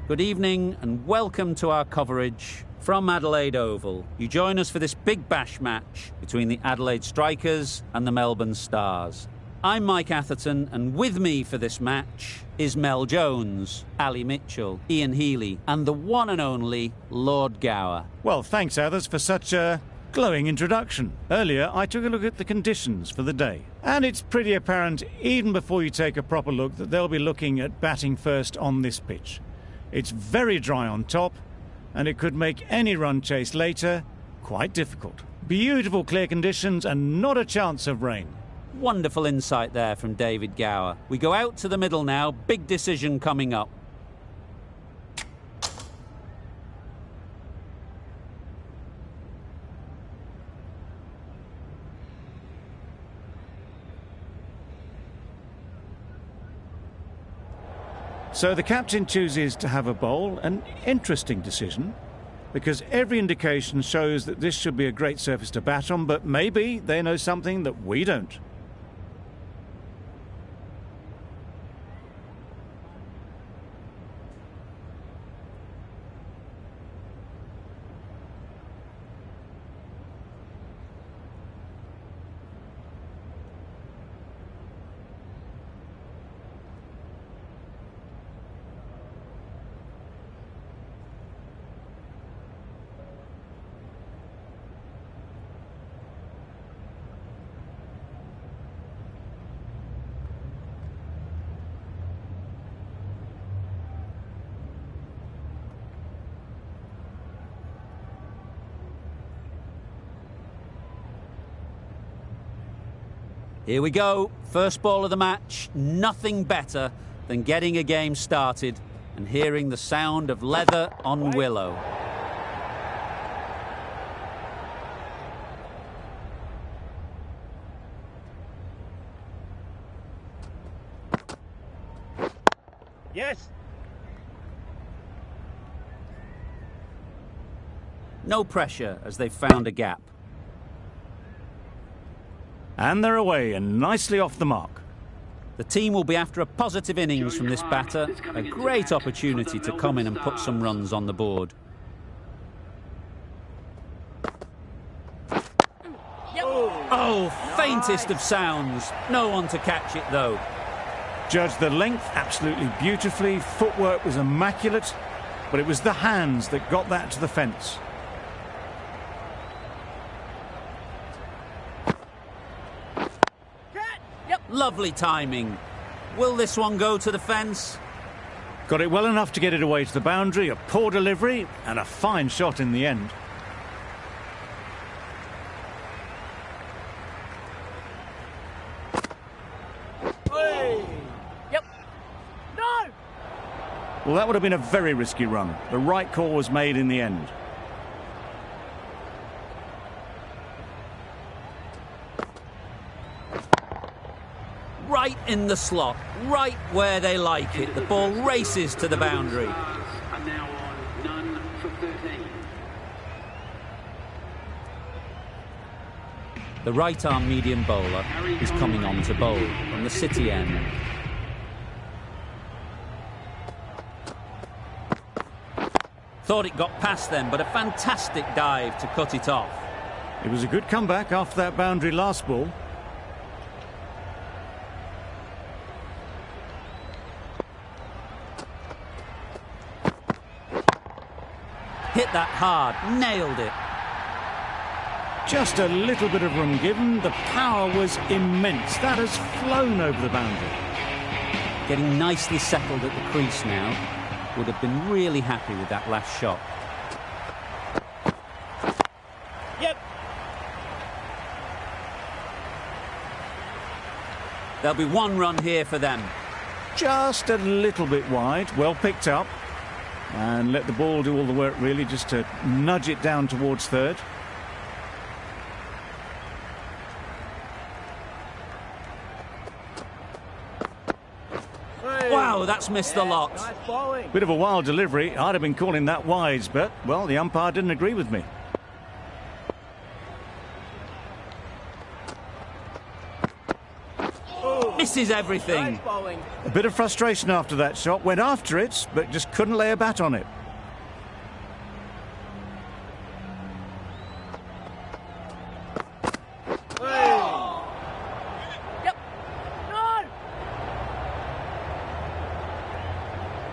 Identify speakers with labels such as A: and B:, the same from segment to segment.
A: Good evening and welcome to our coverage from Adelaide Oval. You join us for this big bash match between the Adelaide Strikers and the Melbourne Stars. I'm Mike Atherton, and with me for this match is Mel Jones, Ali Mitchell, Ian Healy and the one and only Lord Gower.
B: Well, thanks, Athers, for such a glowing introduction. Earlier, I took a look at the conditions for the day. And it's pretty apparent, even before you take a proper look, that they'll be looking at batting first on this pitch. It's very dry on top, and it could make any run chase later quite difficult. Beautiful clear conditions and not a chance of rain.
A: Wonderful insight there from David Gower. We go out to the middle now. Big decision coming up.
B: So the captain chooses to have a bowl, an interesting decision, because every indication shows that this should be a great surface to bat on, but maybe they know something that we don't.
A: Here we go, first ball of the match. Nothing better than getting a game started and hearing the sound of leather on willow.
B: Yes.
A: No pressure as they've found a gap.
B: And they're away and nicely off the mark.
A: The team will be after a positive innings from this batter. A great opportunity to come in and put some runs on the board. Oh, faintest of sounds. No one to catch it though.
B: Judged the length absolutely beautifully. Footwork was immaculate, but it was the hands that got that to the fence.
A: Lovely timing. Will this one go to the fence?
B: Got it well enough to get it away to the boundary. A poor delivery and a fine shot in the end.
A: Yep. No!
B: Well, that would have been a very risky run. The right call was made in the end.
A: Right in the slot, right where they like it. The ball races to the boundary.
C: And now on none for 13.
A: The right-arm medium bowler is coming on to bowl from the City end. Thought it got past them, but a fantastic dive to cut it off.
B: It was a good comeback after that boundary last ball.
A: Hit that hard, nailed it.
B: Just a little bit of room given. The power was immense. That has flown over the boundary.
A: Getting nicely settled at the crease now. Would have been really happy with that last shot.
B: Yep.
A: There'll be one run here for them.
B: Just a little bit wide. Well picked up. And let the ball do all the work, really, just to nudge it down towards third.
A: Wow, that's missed the lot.
B: Bit of a wild delivery. I'd have been calling that wide, but, well, the umpire didn't agree with me.
A: Misses everything.
B: A bit of frustration after that shot. Went after it, but just couldn't lay a bat on it.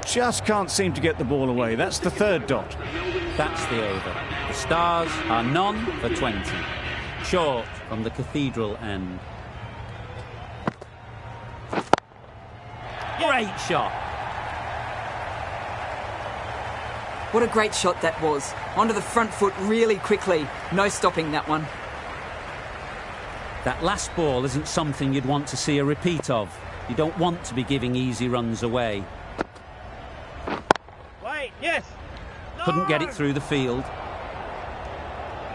B: Just can't seem to get the ball away. That's the third dot.
A: That's the over. The Stars are none for 20. Short from the Cathedral end. Great shot.
D: What a great shot that was. Onto the front foot really quickly. No stopping that one.
A: That last ball isn't something you'd want to see a repeat of. You don't want to be giving easy runs away.
E: Yes. No.
A: Couldn't get it through the field.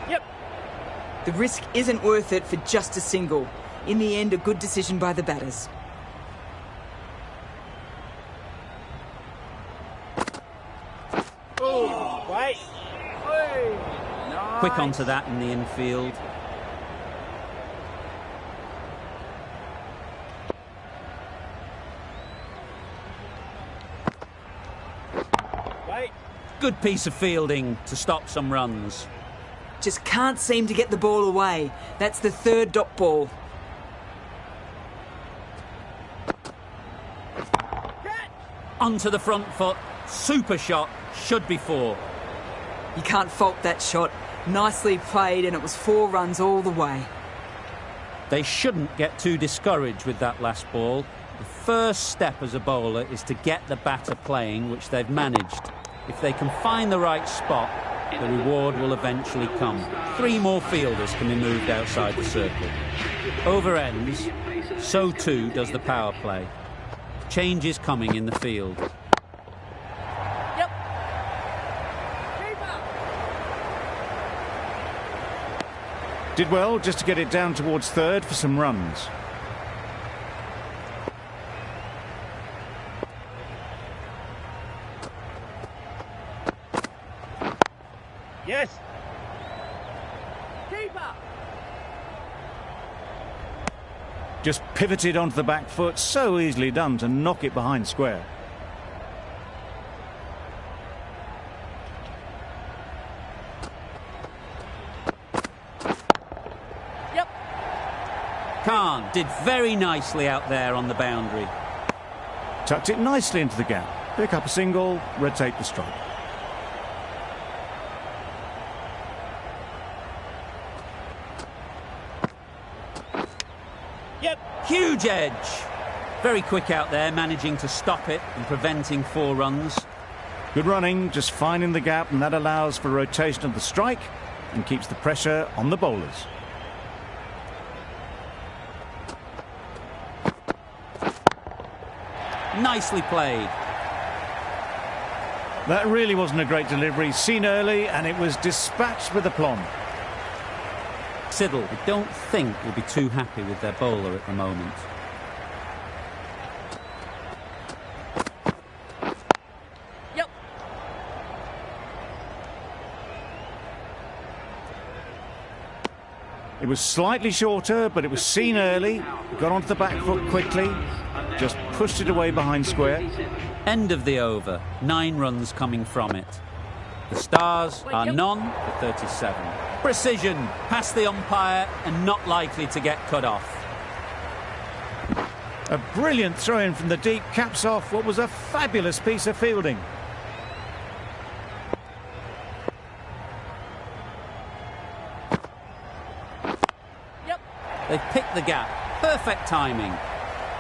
E: Yep.
D: The risk isn't worth it for just a single. In the end, a good decision by the batters.
E: Oh, wait. Hey. Nice.
A: Quick onto that in the infield. Good piece of fielding to stop some runs.
D: Just can't seem to get the ball away. That's the third dot ball.
A: Onto the front foot. Super shot. Should be 4.
D: You can't fault that shot. Nicely played, and it was 4 runs all the way.
A: They shouldn't get too discouraged with that last ball. The first step as a bowler is to get the batter playing, which they've managed. If they can find the right spot, the reward will eventually come. 3 more fielders can be moved outside the circle. Over ends, so too does the power play. Change is coming in the field.
E: Yep.
B: Did well just to get it down towards third for some runs.
E: Yes. Keeper.
B: Just pivoted onto the back foot. So easily done to knock it behind square.
E: Yep.
A: Khan did very nicely out there on the boundary.
B: Tucked it nicely into the gap. Pick up a single, rotate the strike.
A: Huge edge. Very quick out there, managing to stop it and preventing 4 runs.
B: Good running, just finding the gap, and that allows for rotation of the strike and keeps the pressure on the bowlers.
A: Nicely played.
B: That really wasn't a great delivery. Seen early, and it was dispatched with aplomb.
A: Siddle, I don't think will be too happy with their bowler at the moment.
E: Yep.
B: It was slightly shorter, but it was seen early. Got onto the back foot quickly. Just pushed it away behind square.
A: End of the over. 9 runs coming from it. The Stars are none for 37. Precision past the umpire and not likely to get cut off.
B: A brilliant throw-in from the deep caps off what was a fabulous piece of fielding.
E: Yep.
A: They've picked the gap. Perfect timing.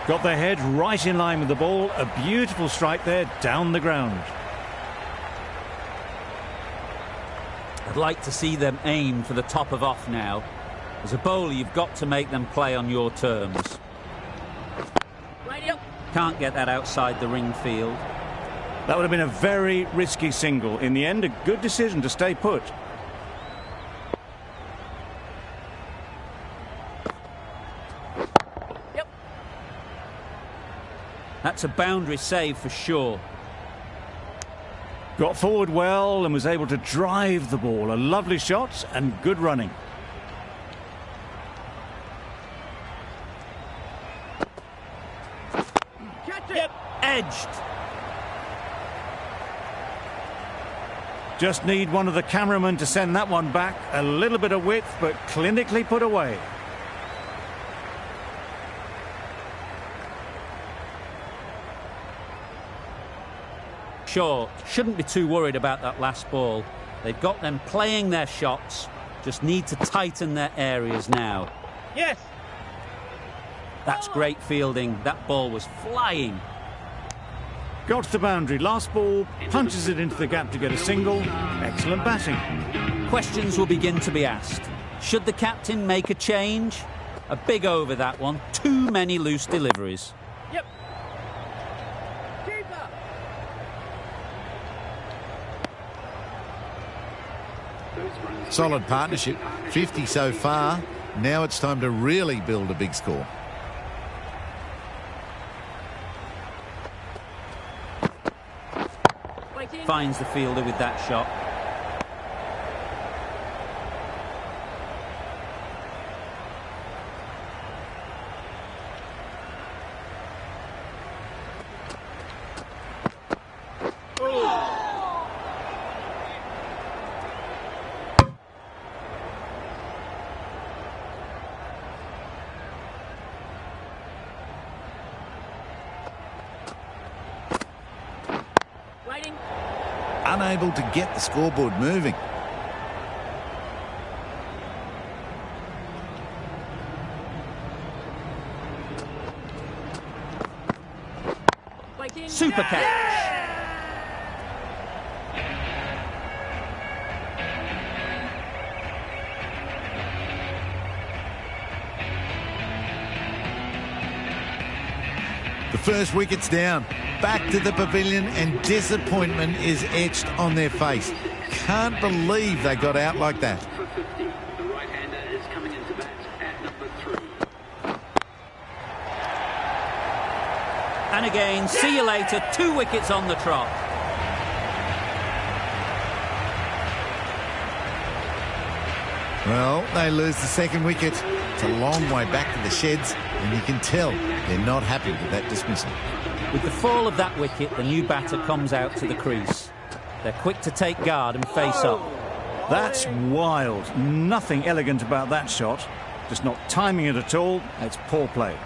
B: Got their head right in line with the ball. A beautiful strike there down the ground.
A: I'd like to see them aim for the top of off now. As a bowler, you've got to make them play on your terms. Can't get that outside the ring field.
B: That would have been a very risky single. In the end, a good decision to stay put.
A: That's a boundary save for sure.
B: Got forward well and was able to drive the ball. A lovely shot and good running.
E: Yep.
A: Edged.
B: Just need one of the cameramen to send that one back. A little bit of width, but clinically put away.
A: Sure, shouldn't be too worried about that last ball. They've got them playing their shots, just need to tighten their areas now.
E: Yes.
A: That's great fielding. That ball was flying.
B: Got to the boundary. Last ball, punches it into the gap to get a single. Excellent batting.
A: Questions will begin to be asked. Should the captain make a change? A big over, that one. Too many loose deliveries.
E: Yep. Keeper.
F: Solid partnership. 50 so far. Now it's time to really build a big score.
E: Waiting.
A: Finds the fielder with that shot.
E: Waiting.
F: Unable to get the scoreboard moving.
E: Waiting.
A: Super catch.
F: The first wicket's down. Back to the pavilion and disappointment is etched on their face. Can't believe they got out like that.
C: For 50, the right-hander is coming into bat at number 3.
A: And again, see you later. 2 wickets on the trot.
F: Well, they lose the second wicket. It's a long way back to the sheds, and you can tell they're not happy with that dismissal.
A: With the fall of that wicket, the new batter comes out to the crease. They're quick to take guard and face up.
B: That's wild. Nothing elegant about that shot. Just not timing it at all. It's poor play.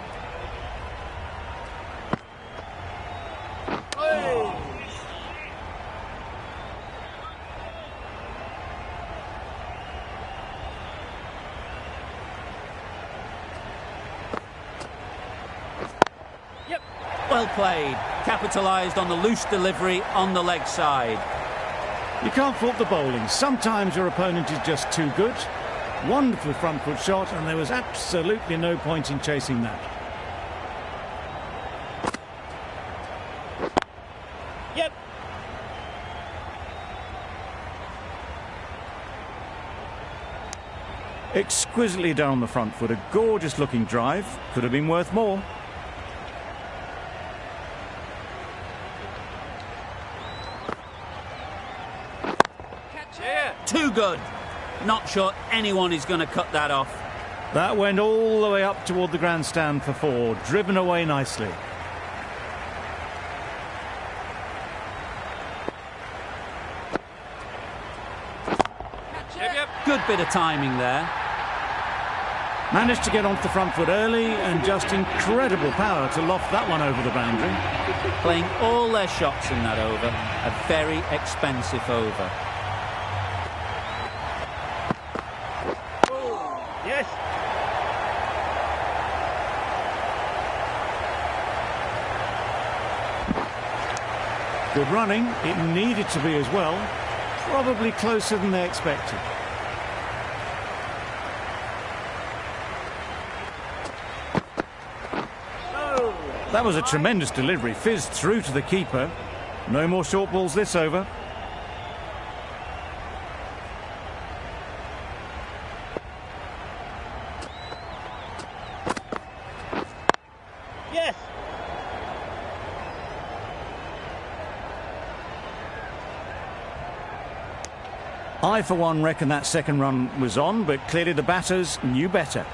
E: Yep.
A: Well played. Capitalised on the loose delivery on the leg side.
B: You can't fault the bowling. Sometimes your opponent is just too good. Wonderful front foot shot, and there was absolutely no point in chasing that.
E: Yep.
B: Exquisitely done on the front foot. A gorgeous looking drive. Could have been worth more.
E: Catch here.
A: Too good. Not sure anyone is going to cut that off.
B: That went all the way up toward the grandstand for 4. Driven away nicely.
E: Catch here. Yep.
A: Good bit of timing there.
B: Managed to get onto the front foot early, and just incredible power to loft that one over the boundary.
A: Playing all their shots in that over. A very expensive over.
E: Yes.
B: Good running. It needed to be as well. Probably closer than they expected. That was a tremendous delivery. Fizzed through to the keeper. No more short balls this over.
E: Yes.
B: I, for one, reckon that second run was on, but clearly the batters knew better.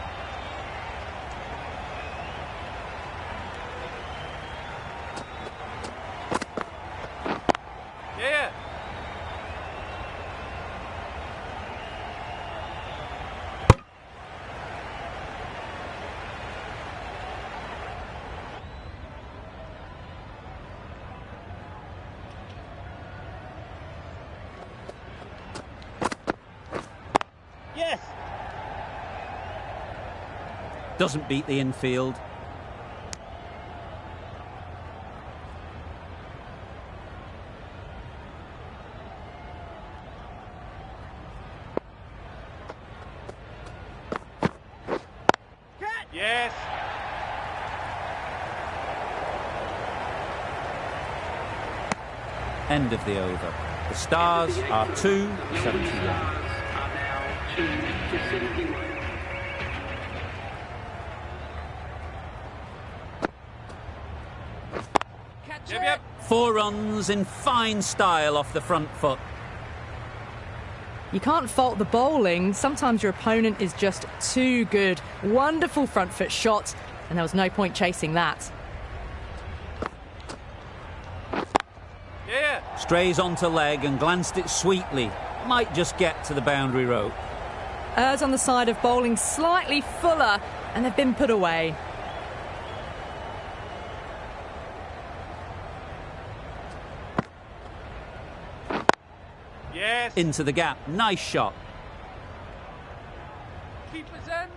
E: Yes.
A: Doesn't beat the infield.
E: Yes.
A: End of the over. The Stars are 271.
C: Are now 2-71.
E: Yep.
A: 4 runs in fine style off the front foot.
G: You can't fault the bowling. Sometimes your opponent is just too good. Wonderful front foot shot, and there was no point chasing that.
E: Yeah.
A: Strays onto leg and glanced it sweetly. Might just get to the boundary rope.
G: Errs on the side of bowling slightly fuller, and they've been put away.
E: Yes.
A: Into the gap. Nice shot.
E: Keeper's end.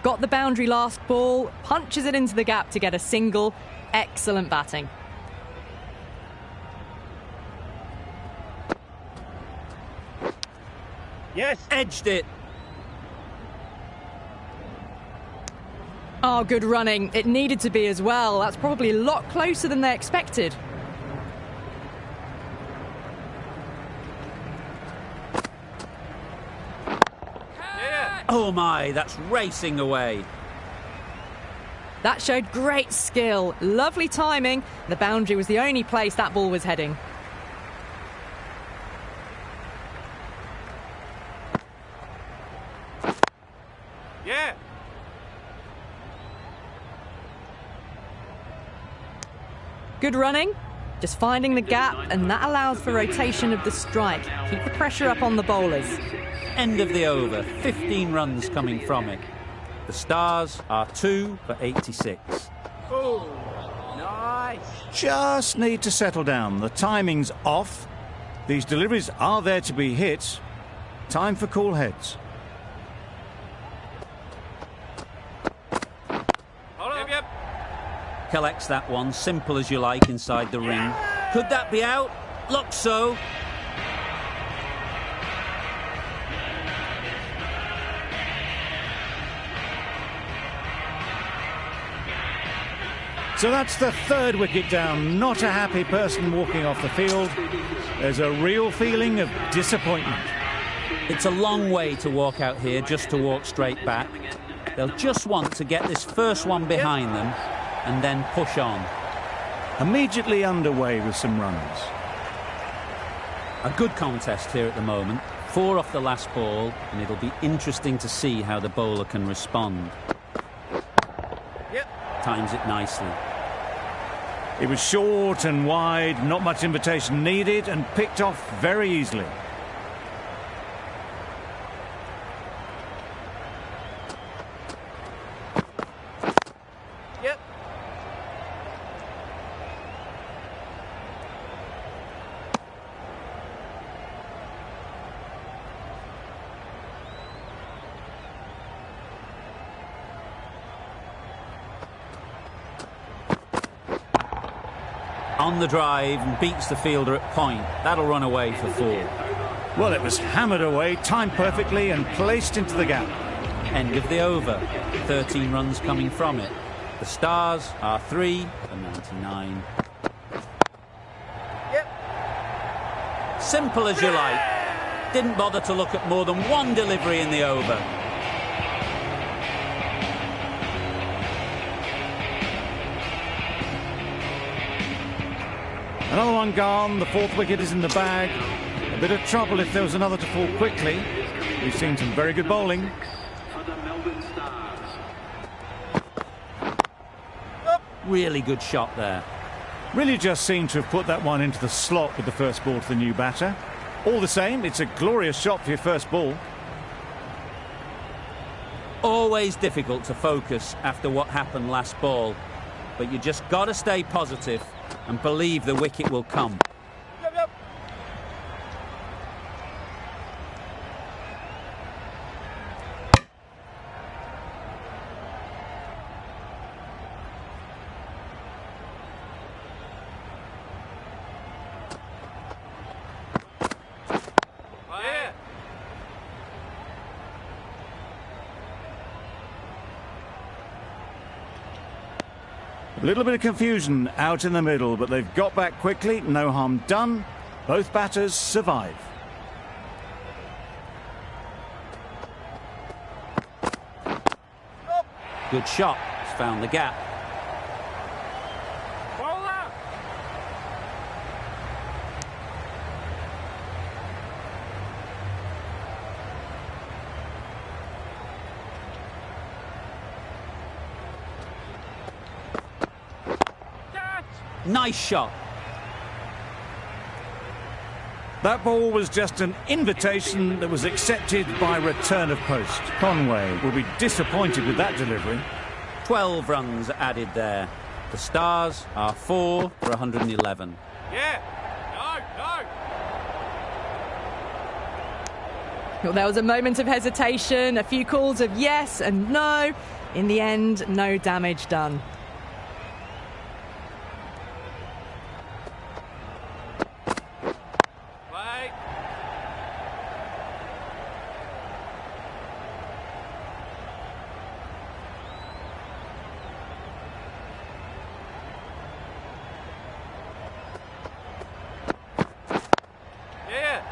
G: Got the boundary last ball, punches it into the gap to get a single. Excellent batting.
E: Yes.
A: Edged it.
G: Oh, good running. It needed to be as well. That's probably a lot closer than they expected.
E: Yeah.
A: Oh my, that's racing away.
G: That showed great skill. Lovely timing. The boundary was the only place that ball was heading.
E: Yeah.
G: Good running. Just finding the gap, and that allows for rotation of the strike. Keep the pressure up on the bowlers.
A: End of the over. 15 runs coming from it. The Stars are 2 for 86.
E: Oh, nice.
B: Just need to settle down. The timing's off. These deliveries are there to be hit. Time for cool heads.
E: Hold on. Yep.
A: Collects that one, simple as you like, inside the ring. Could that be out? Looks so.
B: So that's the third wicket down. Not a happy person walking off the field. There's a real feeling of disappointment.
A: It's a long way to walk out here just to walk straight back. They'll just want to get this first one behind them and then push on.
B: Immediately underway with some runs.
A: A good contest here at the moment. 4 off the last ball, and it'll be interesting to see how the bowler can respond.
E: Yep.
A: Times it nicely.
B: It was short and wide, not much invitation needed, and picked off very easily.
E: Yep.
A: On the drive and beats the fielder at point. That'll run away for 4.
B: Well, it was hammered away, timed perfectly, and placed into the gap.
A: End of the over. 13 runs coming from it. The Stars are 3 for 99.
E: Yep.
A: Simple as you like. Didn't bother to look at more than one delivery in the over.
B: Another one gone, the 4th wicket is in the bag. A bit of trouble if there was another to fall quickly. We've seen some very good bowling.
C: For the Melbourne Stars.
A: Really good shot there.
B: Really just seemed to have put that one into the slot with the first ball to the new batter. All the same, it's a glorious shot for your first ball.
A: Always difficult to focus after what happened last ball. But you just got to stay positive and believe the wicket will come.
E: Yep. Yep.
B: A little bit of confusion out in the middle, but they've got back quickly. No harm done. Both batters survive.
A: Good shot. He's found the gap.
E: Bowler. Catch.
A: Nice shot.
B: That ball was just an invitation that was accepted by return of post. Conway will be disappointed with that delivery.
A: 12 runs added there. The Stars are 4 for 111.
E: Yeah. No.
G: Well, there was a moment of hesitation, a few calls of yes and no. In the end, no damage done.
E: Play. Yeah.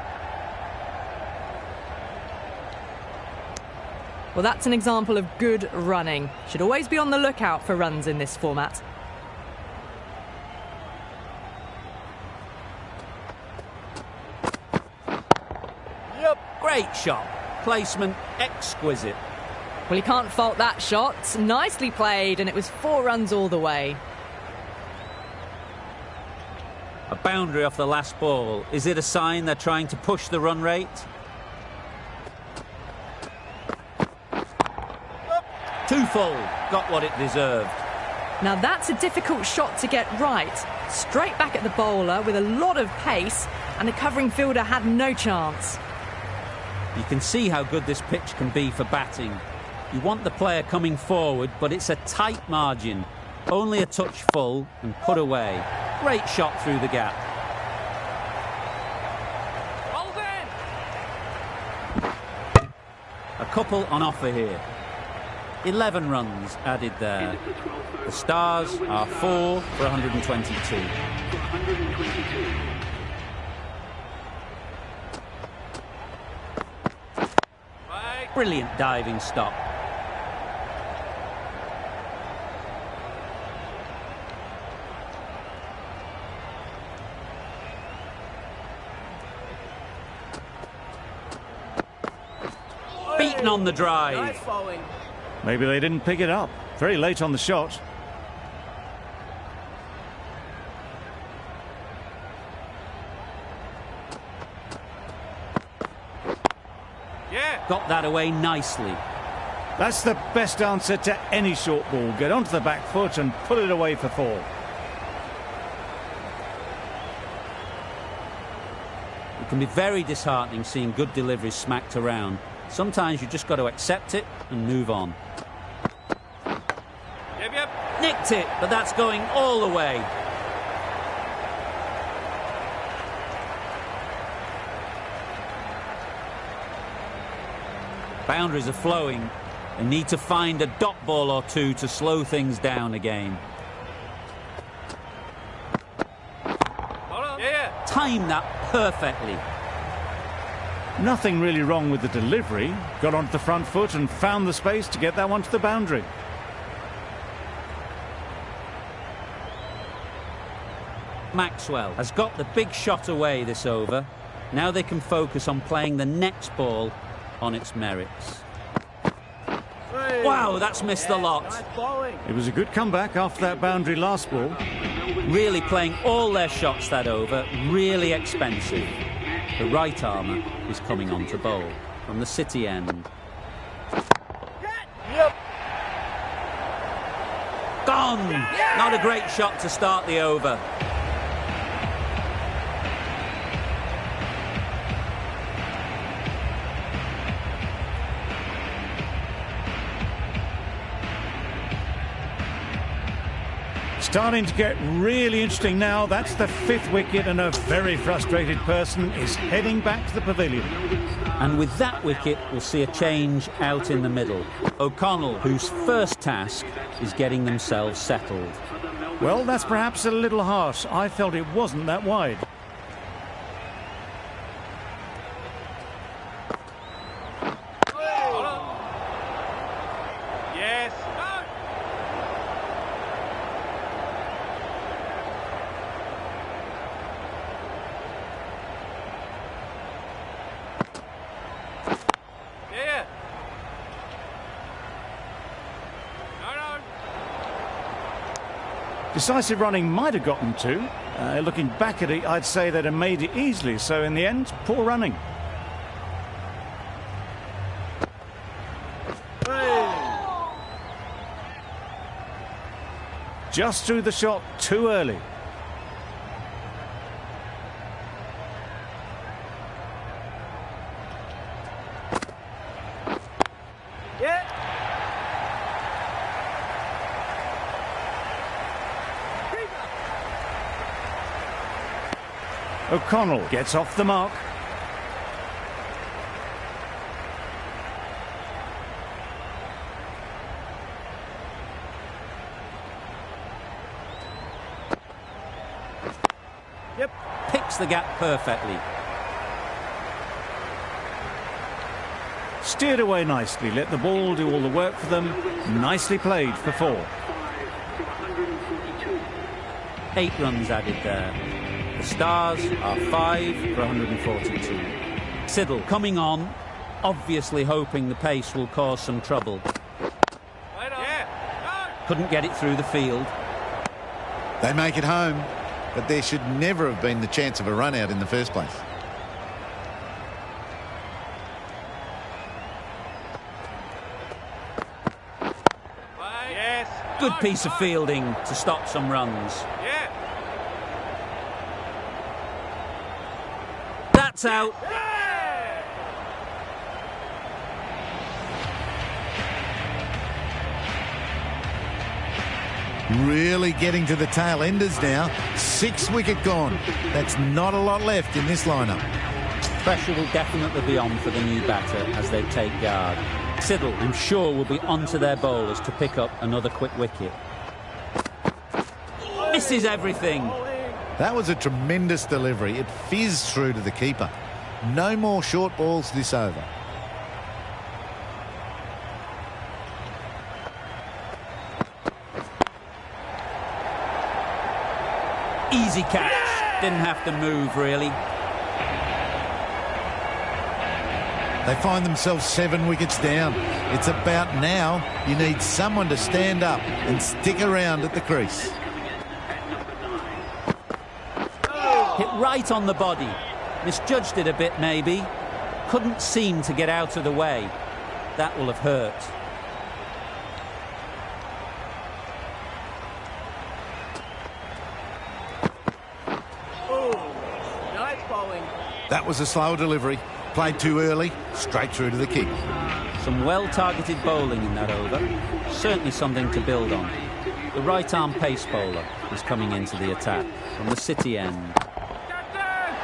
G: Well, that's an example of good running. Should always be on the lookout for runs in this format.
A: Great shot. Placement exquisite.
G: Well, you can't fault that shot. Nicely played, and it was 4 runs all the way.
A: A boundary off the last ball. Is it a sign they're trying to push the run rate? Too full. Got what it deserved.
G: Now that's a difficult shot to get right. Straight back at the bowler with a lot of pace, and the covering fielder had no chance.
A: You can see how good this pitch can be for batting. You want the player coming forward, but it's a tight margin. Only a touch full and put away. Great shot through the gap.
E: Hold in.
A: A couple on offer here. 11 runs added there. The Stars are 4 for 122.
C: For 122.
E: Play.
A: Brilliant diving stop. Beaten on the drive.
E: Nice bowling.
B: Maybe they didn't pick it up. Very late on the shot.
E: Yeah.
A: Got that away nicely.
B: That's the best answer to any short ball. Get onto the back foot and put it away for 4.
A: It can be very disheartening seeing good deliveries smacked around. Sometimes you just got to accept it and move on.
E: Yep.
A: Nicked it, but that's going all the way. Boundaries are flowing. They need to find a dot ball or two to slow things down again.
E: Hold on. Yeah.
A: Time that perfectly.
B: Nothing really wrong with the delivery. Got onto the front foot and found the space to get that one to the boundary.
A: Maxwell has got the big shot away this over. Now they can focus on playing the next ball on its merits. Wow, that's missed the lot.
E: Nice bowling.
B: It was a good comeback after that boundary last ball.
A: Really playing all their shots that over. Really expensive. The right armour is coming on to bowl from the City end.
E: Yep.
A: Gone! Not a great shot to start the over.
B: Starting to get really interesting now. That's the 5th wicket, and a very frustrated person is heading back to the pavilion.
A: And with that wicket, we'll see a change out in the middle. O'Connell, whose first task is getting themselves settled.
B: Well, that's perhaps a little harsh. I felt it wasn't that wide.
E: Yes. Yeah. No.
B: Decisive running might have gotten two. Looking back at it, I'd say they'd have made it easily. So in the end, poor running. Just threw the shot too early.
E: Yeah.
B: O'Connell gets off the mark.
E: Yep.
A: Picks the gap perfectly.
B: Steered away nicely, let the ball do all the work for them. Nicely played for 4.
A: 8 runs added there. The Stars are 5 for 142. Siddle coming on, obviously hoping the pace will cause some trouble. Couldn't get it through the field.
F: They make it home, but there should never have been the chance of a run out in the first place.
E: Yes.
A: Good piece of fielding to stop some runs.
E: Yeah.
A: That's out.
F: Really getting to the tail enders now. 6 wicket gone. That's not a lot left in this lineup.
A: Pressure will definitely be on for the new batter as they take guard. Siddle, I'm sure, will be onto their bowlers to pick up another quick wicket. Misses everything.
F: That was a tremendous delivery. It fizzed through to the keeper. No more short balls this over.
A: Easy catch. Didn't have to move, really.
F: They find themselves 7 wickets down. It's about now you need someone to stand up and stick around at the crease.
A: Hit right on the body. Misjudged it a bit, maybe. Couldn't seem to get out of the way. That will have hurt.
E: Nice bowling.
F: That was a slow delivery. Played too early, straight through to the kick.
A: Some well-targeted bowling in that over. Certainly something to build on. The right-arm pace bowler is coming into the attack from the City end.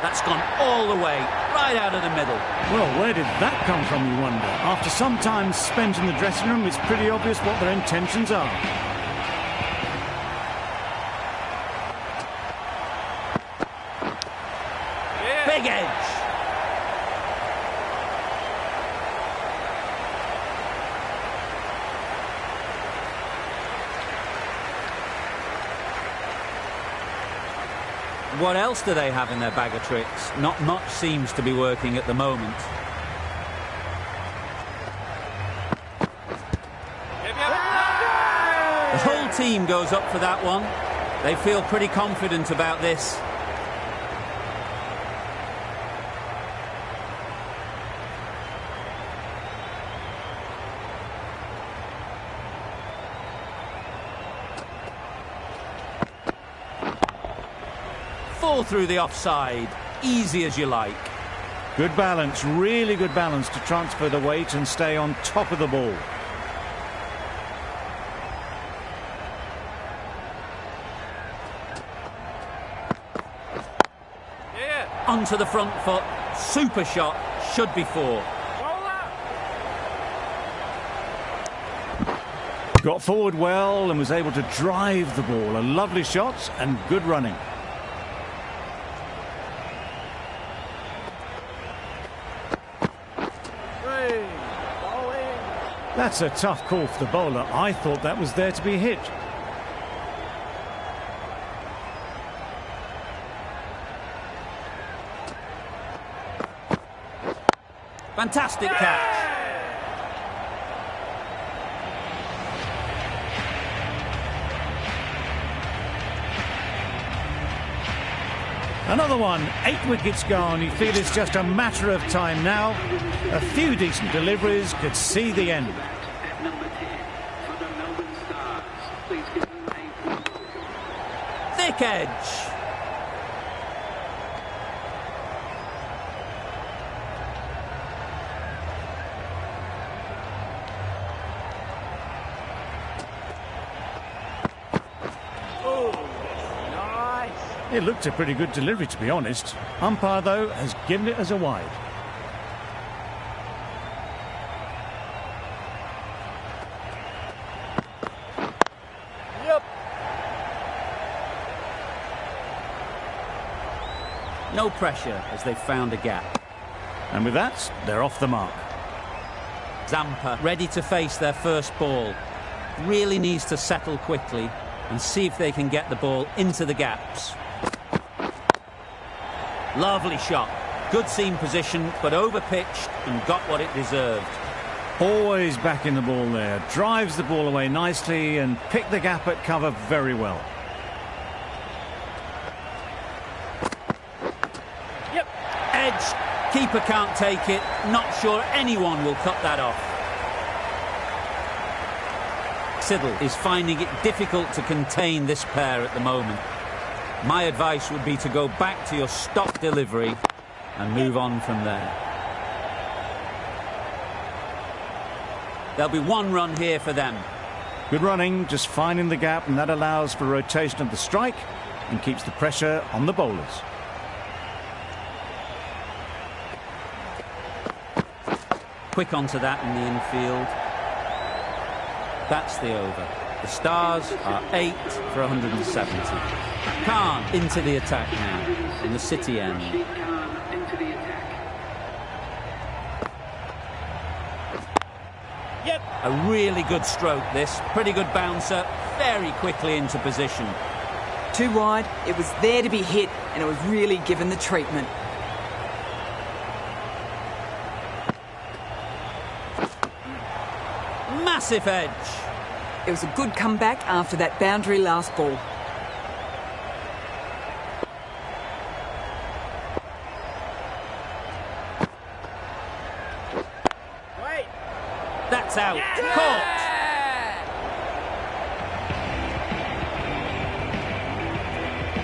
A: That's gone all the way, right out of the middle.
B: Well, where did that come from, you wonder? After some time spent in the dressing room, it's pretty obvious what their intentions are.
A: Big edge. What else do they have in their bag of tricks? Not much seems to be working at the moment. The whole team goes up for that one. They feel pretty confident about this. Fall through the offside, easy as you like.
B: Good balance, really good balance to transfer the weight and stay on top of the ball.
A: onto the front foot. Super shot. Should be 4.
B: Got forward well and was able to drive the ball. A lovely shot and good running. That's a tough call for the bowler. I thought that was there to be hit.
A: Fantastic catch.
B: Another one, 8 wickets gone. You feel it's just a matter of time now. A few decent deliveries could see the end.
C: At number 10 for the Melbourne Stars. Please give them a warm welcome.
A: Thick edge.
B: It looked a pretty good delivery, to be honest. Umpire, though, has given it as a wide.
E: Yep.
A: No pressure as they've found a gap.
B: And with that, they're off the mark.
A: Zampa ready to face their first ball. Really needs to settle quickly and see if they can get the ball into the gaps. Lovely shot. Good seam position, but over-pitched and got what it deserved.
B: Always backing the ball there. Drives the ball away nicely and picked the gap at cover very well.
A: Yep. Edge. Keeper can't take it. Not sure anyone will cut that off. Siddle is finding it difficult to contain this pair at the moment. My advice would be to go back to your stock delivery and move on from there. There'll be 1 run here for them.
B: Good running, just finding the gap, and that allows for rotation of the strike and keeps the pressure on the bowlers.
A: Quick onto that in the infield. That's the over. The Stars are 8 for 170. Khan into the attack now, in the City end.
C: Khan into the attack.
E: Yep.
A: A really good stroke this. Pretty good bouncer. Very quickly into position.
D: Too wide, it was there to be hit, and it was really given the treatment.
A: Massive edge.
D: It was a good comeback after that boundary last ball.
E: Wait.
A: That's out. Caught.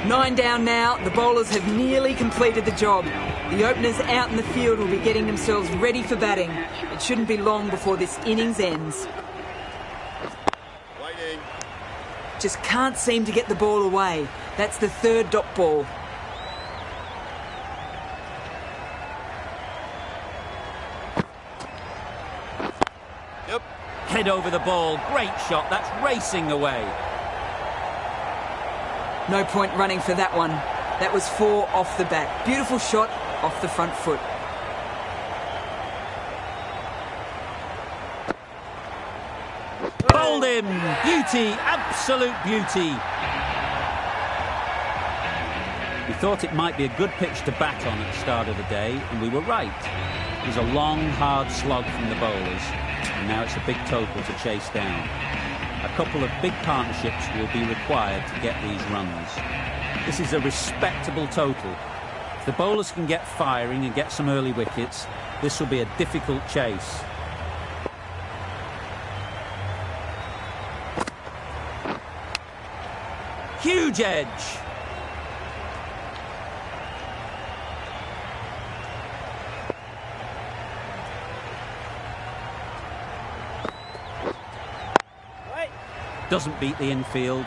D: Nine down now. The bowlers have nearly completed the job. The openers out in the field will be getting themselves ready for batting. It shouldn't be long before this innings ends.
E: Waiting.
D: Just can't seem to get the ball away. That's the 3rd dot ball.
E: Yep.
A: Head over the ball. Great shot. That's racing away.
D: No point running for that one. That was 4 off the bat. Beautiful shot off the front foot.
A: Bowled him. Beauty. Absolute beauty. We thought it might be a good pitch to bat on at the start of the day, and we were right. It was a long, hard slog from the bowlers, and now it's a big total to chase down. A couple of big partnerships will be required to get these runs. This is a respectable total. If the bowlers can get firing and get some early wickets, this will be a difficult chase. Huge edge.
E: Wait.
A: Doesn't beat the infield.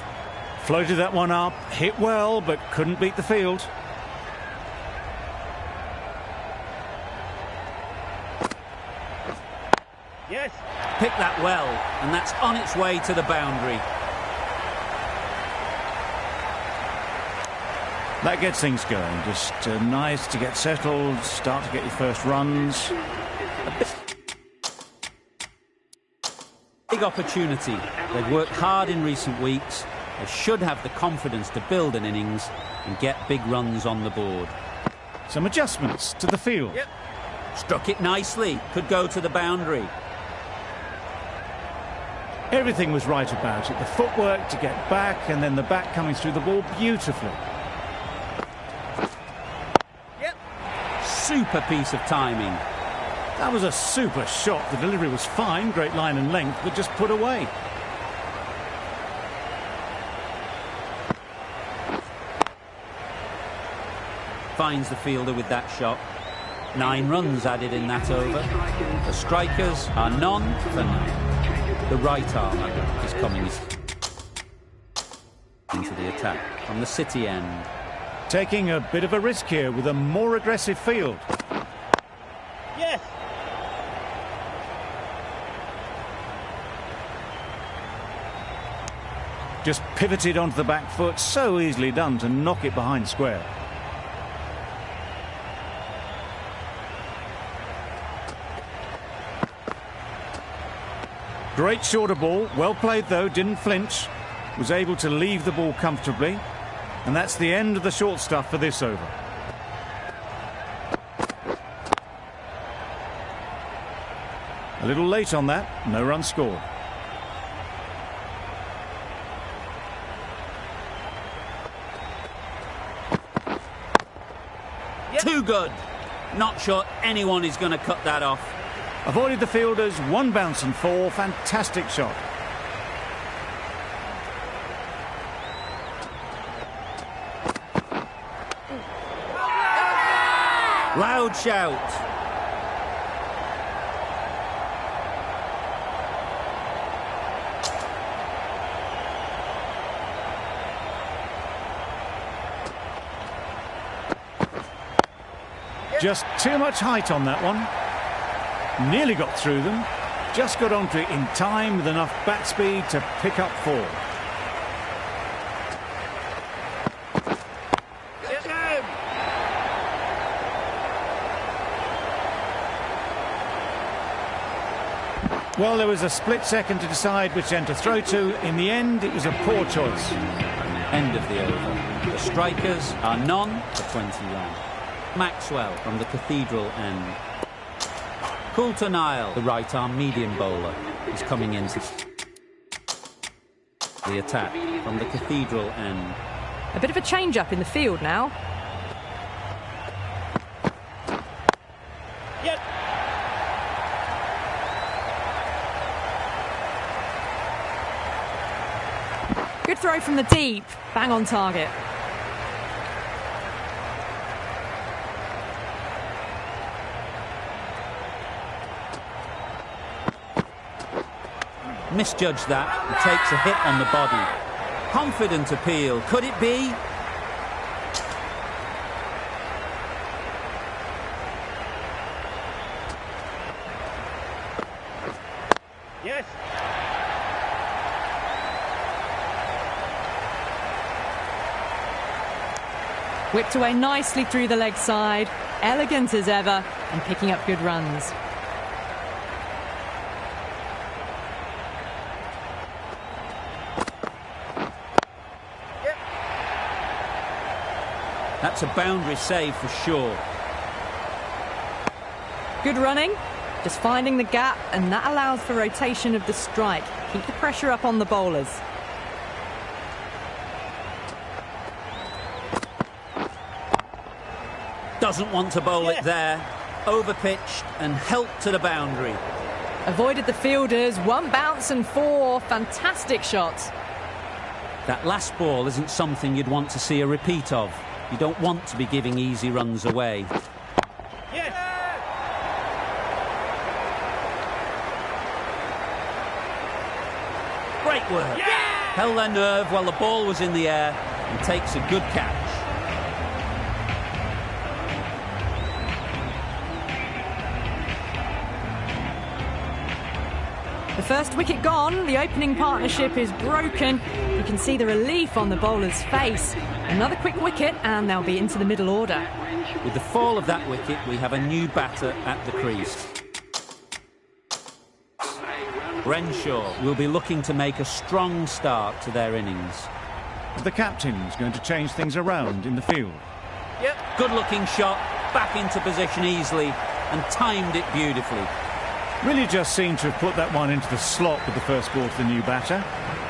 B: Floated that one up, hit well, but couldn't beat the field.
A: picked that well, and that's on its way to the boundary.
B: That gets things going. Just nice to get settled, start to get your first runs.
A: Big opportunity. They've worked hard in recent weeks. They should have the confidence to build an innings and get big runs on the board.
B: Some adjustments to the field.
A: Yep. Struck it nicely. Could go to the boundary.
B: Everything was right about it. The footwork to get back and then the bat coming through the ball beautifully.
A: Super piece of timing.
B: That was a super shot. The delivery was fine, great line and length, but just put away.
A: Finds the fielder with that shot. 9 runs added in that over. The strikers are none for none. The right armour is coming into the attack from the City end.
B: Taking a bit of a risk here with a more aggressive field.
E: Yes.
B: Just pivoted onto the back foot, so easily done to knock it behind square. Great shorter ball, well played though, didn't flinch, was able to leave the ball comfortably, and that's the end of the short stuff for this over. A little late on that, no run scored.
A: Too good. Not sure anyone is going to cut that off.
B: Avoided the fielders, 1 bounce and 4, fantastic shot.
A: Loud shout.
B: Just too much height on that one. Nearly got through them. Just got onto it in time with enough bat speed to pick up 4.
E: Get him.
B: Well, there was a split second to decide which end to throw to. In the end, it was a poor choice.
A: End of the over. The strikers are none for 21. Maxwell from the Cathedral end. Coulter-Nile, the right-arm medium bowler, is coming into the attack from the Cathedral end.
G: A bit of a change-up in the field now.
E: Yep.
G: Good throw from the deep. Bang on target.
A: Misjudged that and takes a hit on the body. Confident appeal. Could it be?
E: Yes.
G: Whipped away nicely through the leg side. Elegant as ever and picking up good runs.
A: That's a boundary save for sure.
G: Good running, just finding the gap, and that allows for rotation of the strike. Keep the pressure up on the bowlers.
A: Doesn't want to bowl it there. Overpitched and helped to the boundary.
G: Avoided the fielders, 1 bounce and 4. Fantastic shots.
A: That last ball isn't something you'd want to see a repeat of. You don't want to be giving easy runs away.
E: Yes.
A: Great work.
E: Yeah!
A: Held their nerve while the ball was in the air and takes a good catch.
G: The first wicket gone, the opening partnership is broken. You can see the relief on the bowler's face. Another quick wicket and they'll be into the middle order.
A: With the fall of that wicket, we have a new batter at the crease. Renshaw will be looking to make a strong start to their innings.
B: The captain's going to change things around in the field.
A: Yep. Good-looking shot, back into position easily and timed it beautifully.
B: Really just seemed to have put that one into the slot with the first ball to the new batter.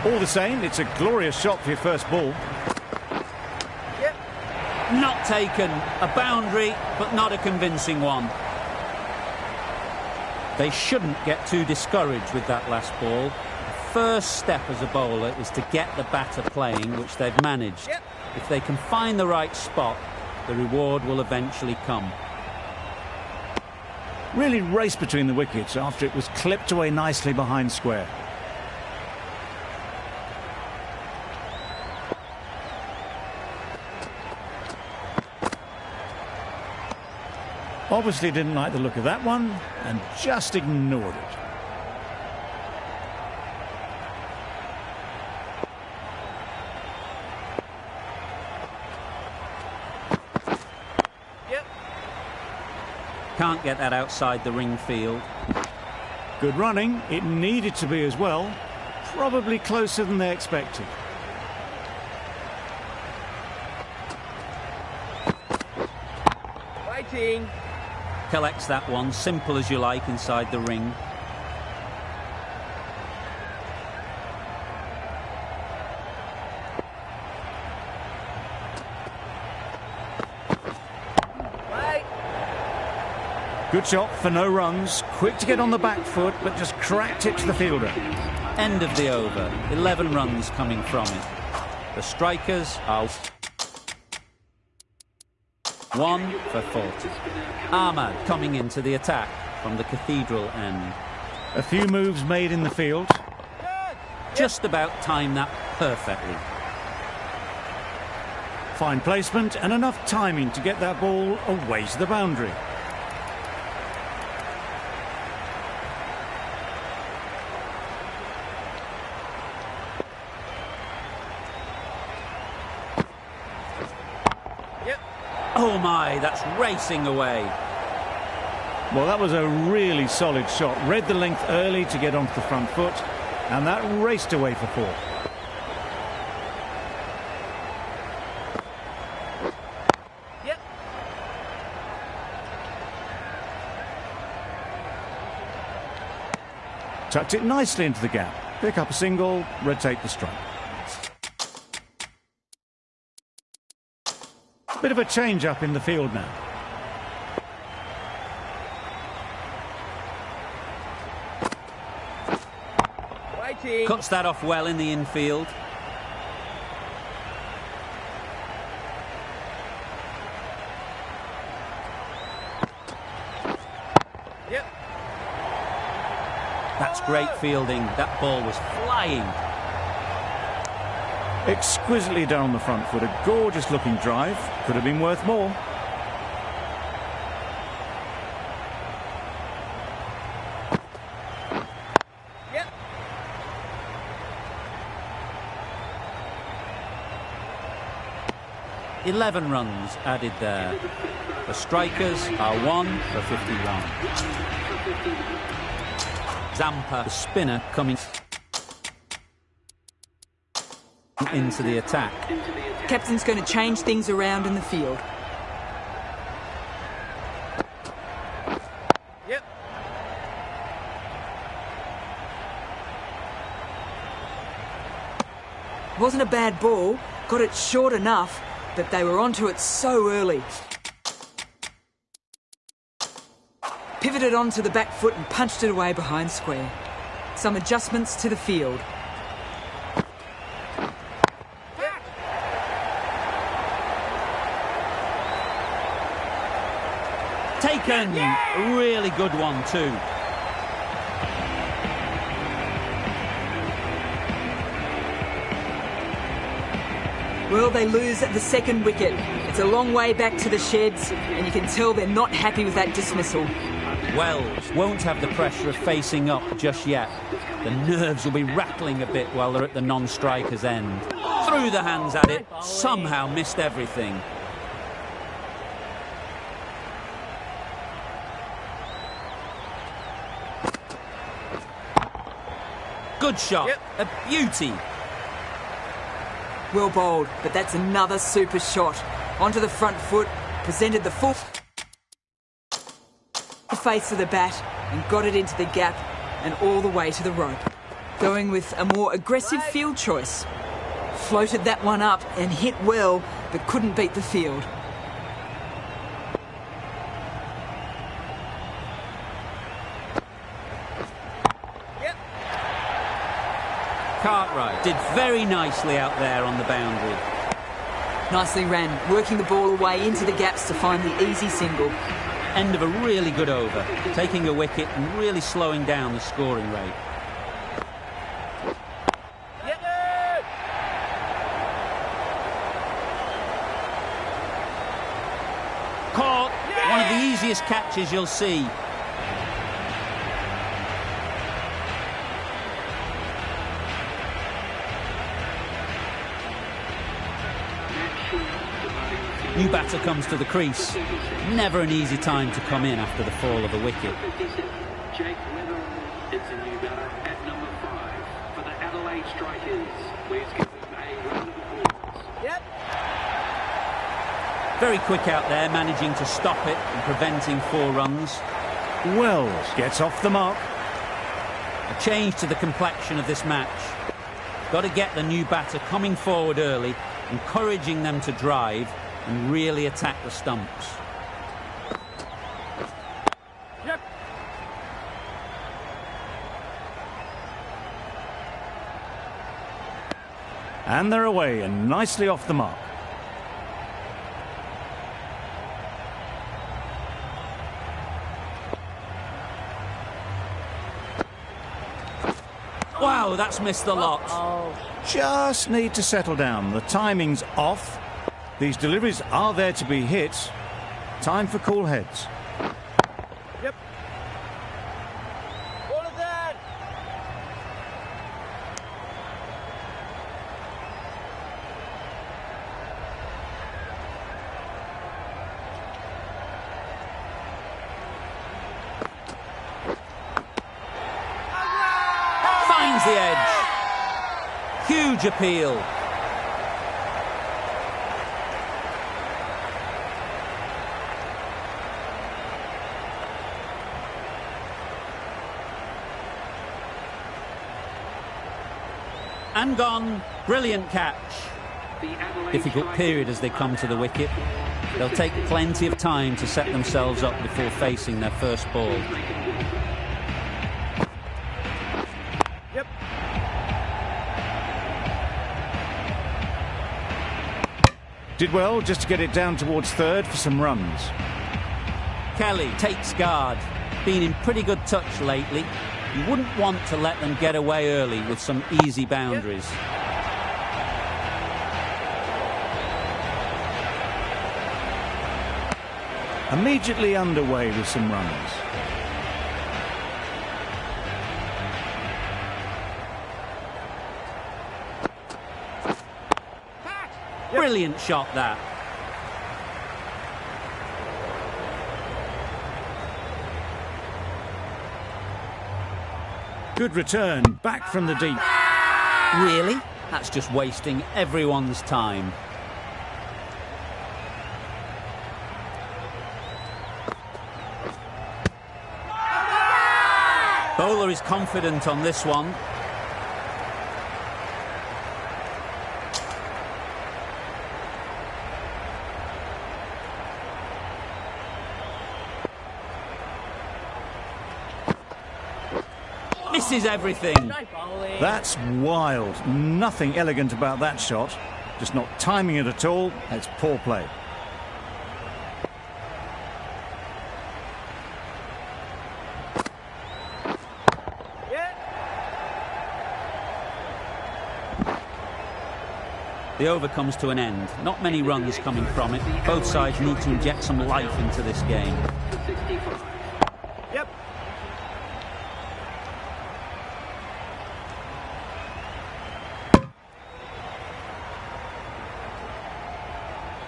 B: All the same, it's a glorious shot for your first ball.
A: Yep. Not taken. A boundary, but not a convincing one. They shouldn't get too discouraged with that last ball. The first step as a bowler is to get the batter playing, which they've managed. Yep. If they can find the right spot, the reward will eventually come.
B: Really raced between the wickets after it was clipped away nicely behind square. Obviously didn't like the look of that one and just ignored it.
A: Can't get that outside the ring field.
B: Good running. It needed to be as well. Probably closer than they expected.
E: Waiting.
A: Collects that one, simple as you like, inside the ring.
B: Good shot for no runs. Quick to get on the back foot, but just cracked it to the fielder.
A: End of the over. 11 runs coming from it. The strikers are 1 for 40. Ahmad coming into the attack from the cathedral end.
B: A few moves made in the field.
A: Just about timed that perfectly.
B: Fine placement and enough timing to get that ball away to the boundary.
A: Oh my, that's racing away.
B: Well, that was a really solid shot. Read the length early to get onto the front foot, and that raced away for 4.
E: Yep.
B: Tucked it nicely into the gap. Pick up a single, rotate the strike. Bit of a change up in the field now.
E: Waiting.
A: Cuts that off well in the infield.
E: Yep.
A: That's great fielding. That ball was flying.
B: Exquisitely down on the front foot. A gorgeous looking drive. Could have been worth more.
E: Yep.
A: "11 runs added there. The strikers are 1 for 51. Zampa, the spinner, coming into the attack.
D: Captain's going to change things around in the field.
E: Yep.
D: Wasn't a bad ball, got it short enough, but they were onto it so early. Pivoted onto the back foot and punched it away behind square. Some adjustments to the field.
A: Taken! A really good one too.
D: Well, they lose at the second wicket. It's a long way back to the sheds, and you can tell they're not happy with that dismissal.
A: Wells won't have the pressure of facing up just yet. The nerves will be rattling a bit while they're at the non-striker's end. Threw the hands at it, somehow missed everything. Good shot,
E: Yep.
A: a beauty.
D: Well bowled, but that's another super shot. Onto the front foot, presented the full face of the bat and got it into the gap and all the way to the rope. Going with a more aggressive field choice. Floated that one up and hit well, but couldn't beat the field.
A: Cartwright did very nicely out there on the boundary.
D: Nicely ran, working the ball away into the gaps to find the easy single.
A: End of a really good over, taking a wicket and really slowing down the scoring rate. Caught, one of the easiest catches you'll see. New batter comes to the crease. Never an easy time to come in after the fall of a wicket.
C: Jake Weather, it's a new batter at number 5 for the Adelaide Strikers. Please give them a round of applause.
E: Yep.
A: Very quick out there, managing to stop it and preventing 4 runs.
B: Wells gets off the mark.
A: A change to the complexion of this match. Got to get the new batter coming forward early, encouraging them to drive and really attack the stumps.
E: Yep.
B: And they're away and nicely off the mark.
A: Wow, that's missed the lot.
B: Just need to settle down. The timing's off. These deliveries are there to be hit. Time for cool heads.
E: Yep. All of that.
A: Finds the edge. Huge appeal. And gone. Brilliant catch. Difficult period as they come to the wicket. They'll take plenty of time to set themselves up before facing their first ball.
E: Yep.
B: Did well just to get it down towards third for some runs.
A: Kelly takes guard. Been in pretty good touch lately. You wouldn't want to let them get away early with some easy boundaries.
B: Immediately underway with some runs.
A: Brilliant shot, that.
B: Good return, back from the deep.
A: Really? That's just wasting everyone's time. Bowler is confident on this one. Misses everything.
B: That's wild. Nothing elegant about that shot. Just not timing it at all. It's poor play.
A: The over comes to an end. Not many runs coming from it. Both sides need to inject some life into this game.
E: Yep.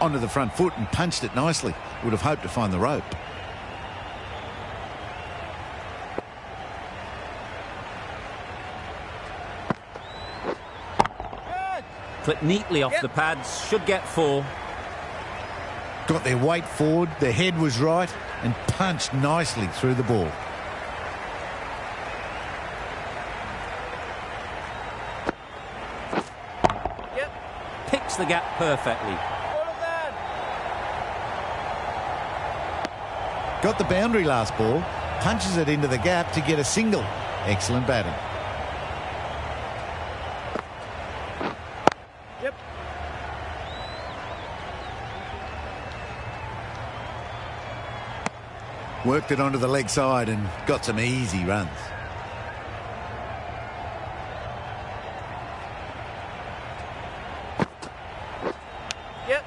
F: onto the front foot and punched it nicely. Would have hoped to find the rope.
A: Clipped neatly off the pads, should get 4.
F: Got their weight forward, their head was right, and punched nicely through the ball.
A: Picks the gap perfectly.
F: Got the boundary last ball, punches it into the gap to get a single. Excellent batting.
E: Yep.
F: Worked it onto the leg side and got some easy runs.
E: Yep.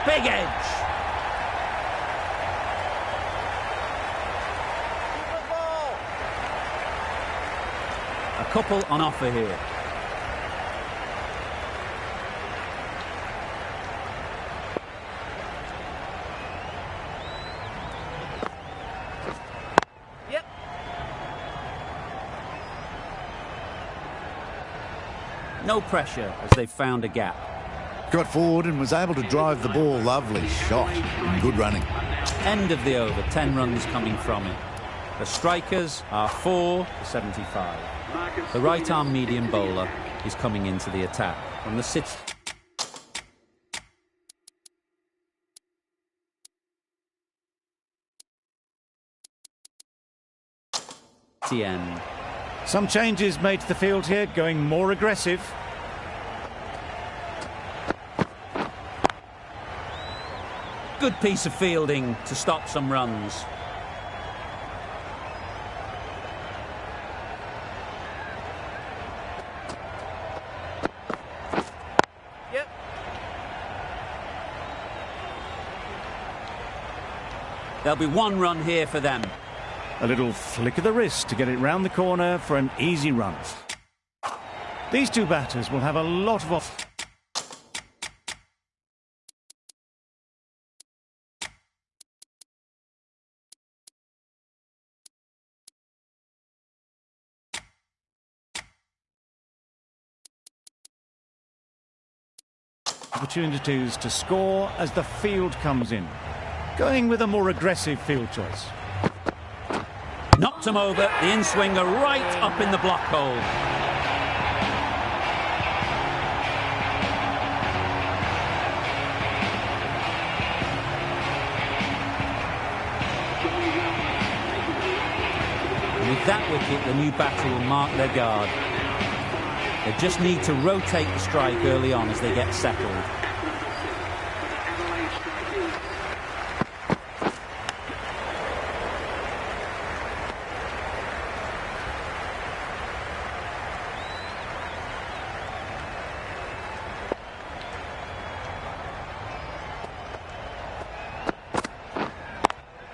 A: Big edge.
E: Good ball.
A: A couple on offer here.
E: Yep.
A: No pressure as they've found a gap.
F: Got forward and was able to drive the ball. Lovely shot and good running.
A: End of the over, 10 runs coming from it. The strikers are 4 for 75. The right-arm medium bowler is coming into the attack from the City end.
B: Some changes made to the field here, going more aggressive.
A: Good piece of fielding to stop some runs.
E: Yep.
A: There'll be 1 run here for them.
B: A little flick of the wrist to get it round the corner for an easy run. These two batters will have a lot of opportunities to score as the field comes in. Going with a more aggressive field choice.
A: Knocked him over, the in-swinger right up in the block hole. And with that wicket, the new batter will mark their guard. They just need to rotate the strike early on as they get settled.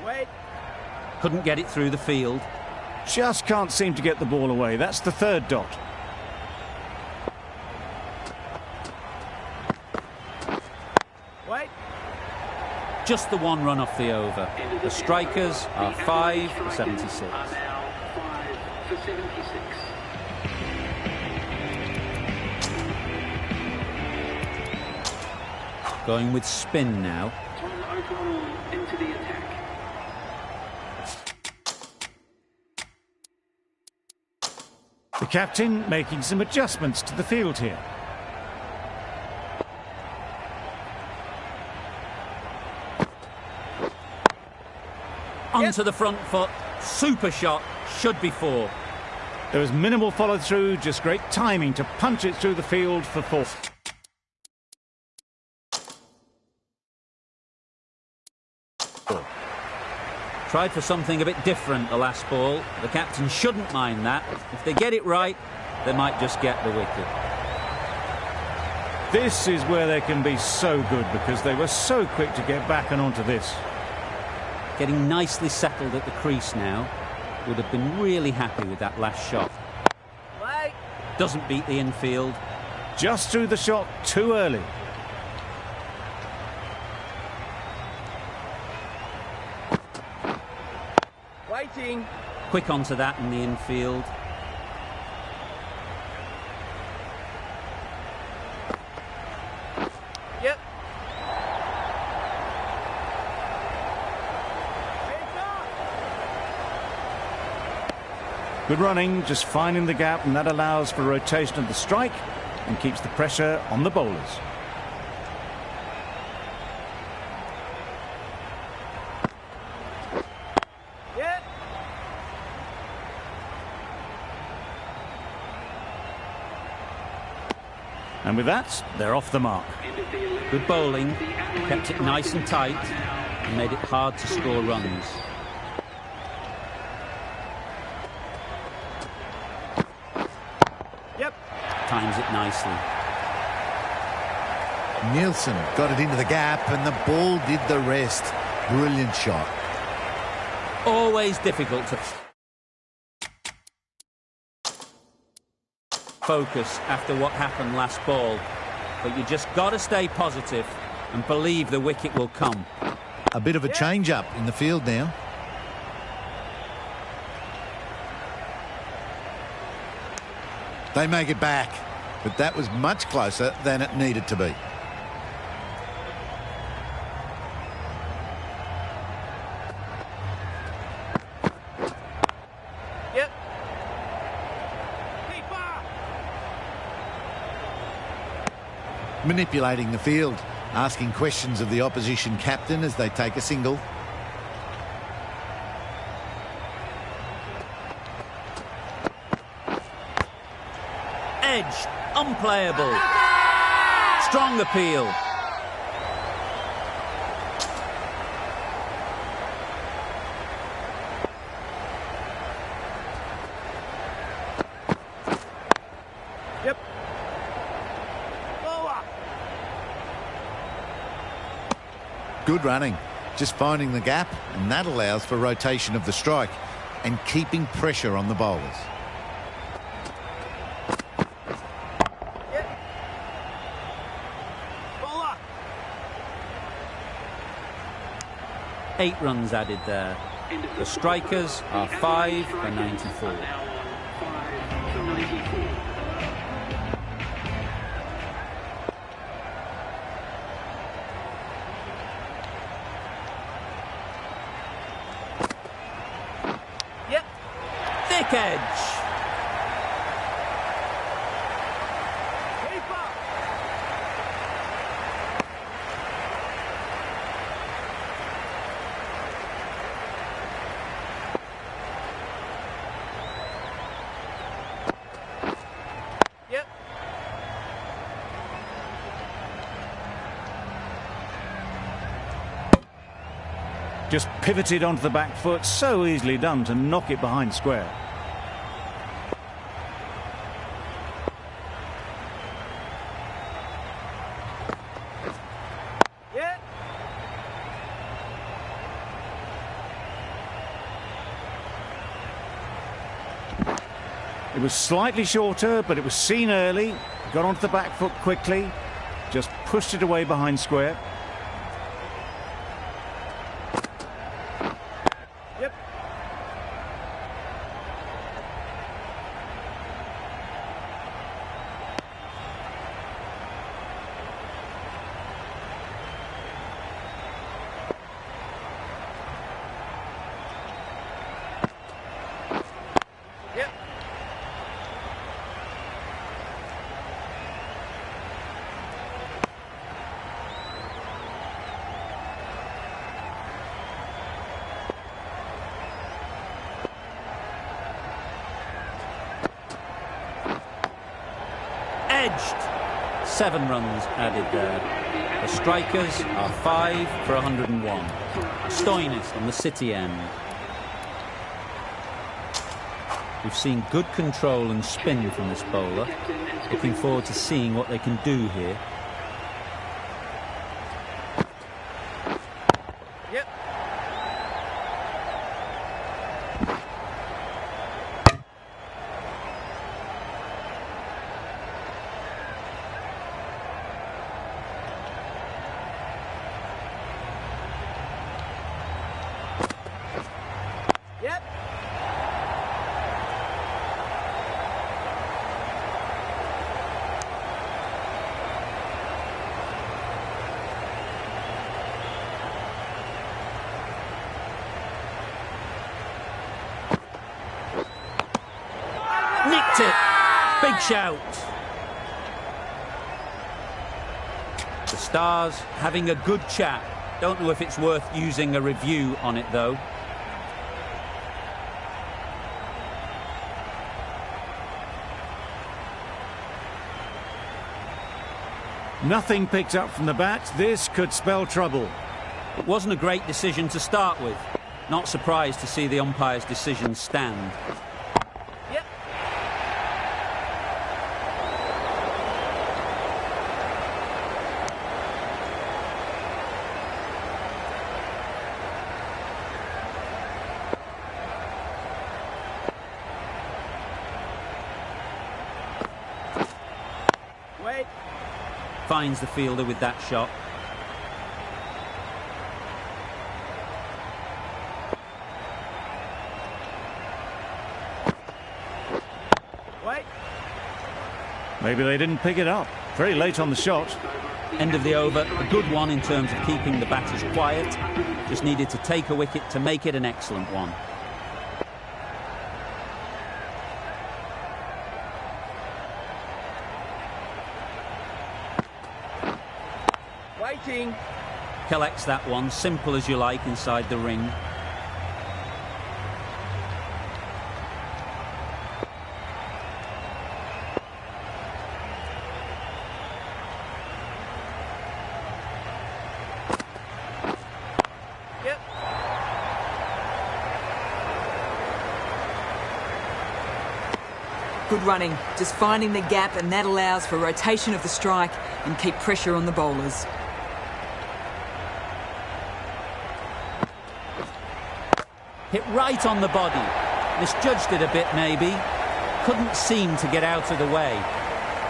E: Wait.
A: Couldn't get it through the field.
B: Just can't seem to get the ball away. That's the 3rd dot.
E: Wait.
A: Just the 1 run off the over. The strikers are 5 for 76.
C: Are now 5 for 76.
A: Going with spin now.
C: Tom O'Connell into the attack.
B: The captain making some adjustments to the field here.
A: Onto the front foot. Super shot. Should be 4.
B: There was minimal follow-through, just great timing to punch it through the field for 4.
A: Tried for something a bit different the last ball. The captain shouldn't mind that. If they get it right, they might just get the wicket.
B: This is where they can be so good because they were so quick to get back and onto this.
A: Getting nicely settled at the crease now. Would have been really happy with that last shot.
E: Wait.
A: Doesn't beat the infield.
B: Just threw the shot too early.
E: Waiting.
A: Quick onto that in the infield.
E: Yep.
B: Good running, just finding the gap, and that allows for rotation of the strike and keeps the pressure on the bowlers.
E: Yep.
B: And with that, they're off the mark.
A: Good bowling, kept it nice and tight and made it hard to score runs.
E: Yep.
A: Times it nicely.
F: Nielsen got it into the gap and the ball did the rest. Brilliant shot.
A: Always difficult to focus after what happened last ball, but you just got to stay positive and believe the wicket will come.
F: A bit of a change-up in the field now. They make it back, but that was much closer than it needed to be.
E: Yep. Keeper.
F: Manipulating the field, asking questions of the opposition captain as they take a single.
A: Edged, unplayable. Strong appeal.
E: Yep. Bowler.
F: Good running, just finding the gap, and that allows for rotation of the strike and keeping pressure on the bowlers.
E: Yep. Bowler.
A: 8 runs added there. The strikers are 5 for 94.
C: Now on 5 for 94.
E: Yep.
A: Thick edge.
E: Keeper. Yep.
B: Just pivoted onto the back foot, so easily done to knock it behind square.
E: Yep.
B: It was slightly shorter, but it was seen early, got onto the back foot quickly, just pushed it away behind square.
E: Yep. Yep.
A: Edged. 7 runs added there. The strikers are 5 for 101. Stoinis on the City end. We've seen good control and spin from this bowler. Looking forward to seeing what they can do here.
E: Yep. Yep.
A: Hit it! Big shout! The Stars having a good chat. Don't know if it's worth using a review on it, though.
B: Nothing picked up from the bat. This could spell trouble.
A: It wasn't a great decision to start with. Not surprised to see the umpire's decision stand.
E: Yep. Wait.
A: Finds the fielder with that shot.
E: Wait.
B: Maybe they didn't pick it up. Very late on the shot.
A: End of the over, a good one in terms of keeping the batters quiet. Just needed to take a wicket to make it an excellent one.
E: Waiting.
A: Collects that one, simple as you like, inside the ring.
E: Yep.
D: Good running, just finding the gap, and that allows for rotation of the strike and keep pressure on the bowlers.
A: Hit right on the body. Misjudged it a bit, maybe. Couldn't seem to get out of the way.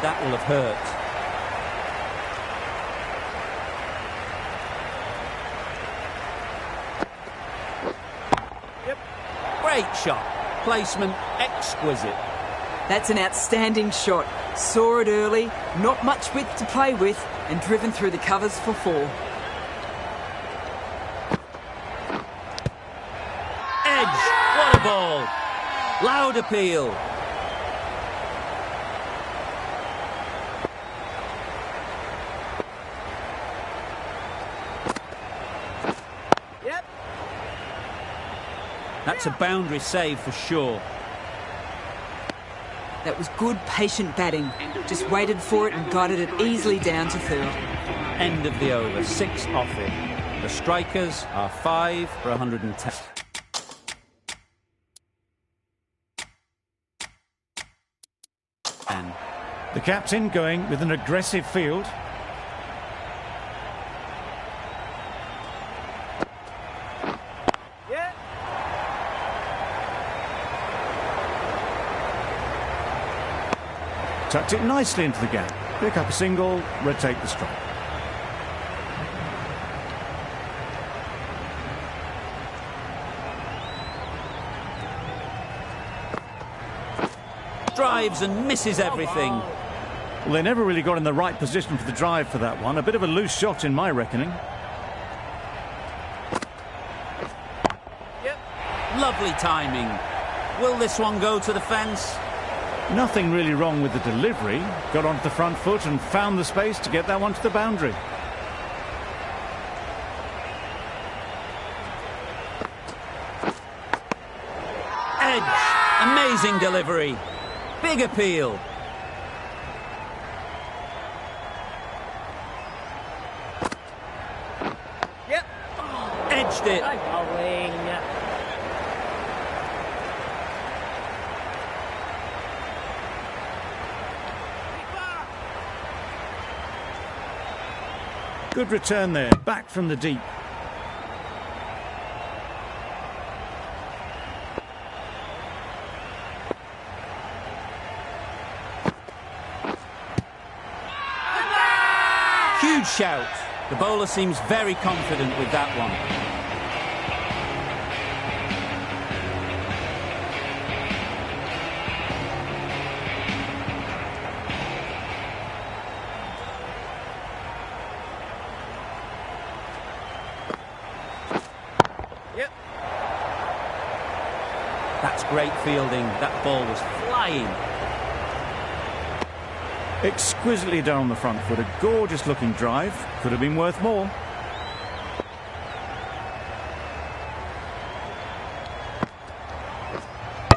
A: That will have hurt.
E: Yep.
A: Great shot. Placement exquisite.
D: That's an outstanding shot. Saw it early, not much width to play with, and driven through the covers for 4.
A: Edge. What a ball. Loud appeal.
E: Yep.
A: That's a boundary save for sure.
D: That was good, patient batting. Just waited for it and guided it easily down to 3rd.
A: End of the over. 6 off it. The strikers are 5 for 110.
B: The captain going with an aggressive field.
E: Yeah.
B: Tucked it nicely into the gap. Pick up a single, rotate the strike.
A: Drives and misses everything.
B: Well, they never really got in the right position for the drive for that one. A bit of a loose shot in my reckoning.
E: Yep.
A: Lovely timing. Will this one go to the fence?
B: Nothing really wrong with the delivery. Got onto the front foot and found the space to get that one to the boundary.
A: Edge. Amazing delivery. Big appeal.
E: Yep.
A: Edged it.
E: Bowling.
B: Good return there, back from the deep.
A: Huge shout. The bowler seems very confident with that one.
E: Yep.
A: That's great fielding. That ball was flying.
B: Exquisitely done on the front foot. A gorgeous looking drive. Could have been worth more.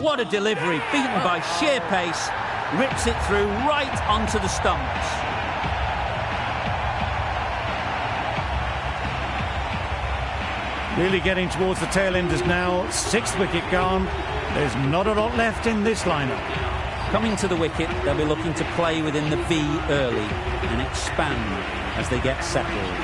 A: What a delivery, beaten by sheer pace, rips it through right onto the stumps.
B: Really getting towards the tail enders now. 6th wicket gone. There's not a lot left in this lineup.
A: Coming to the wicket, they'll be looking to play within the V early and expand as they get settled.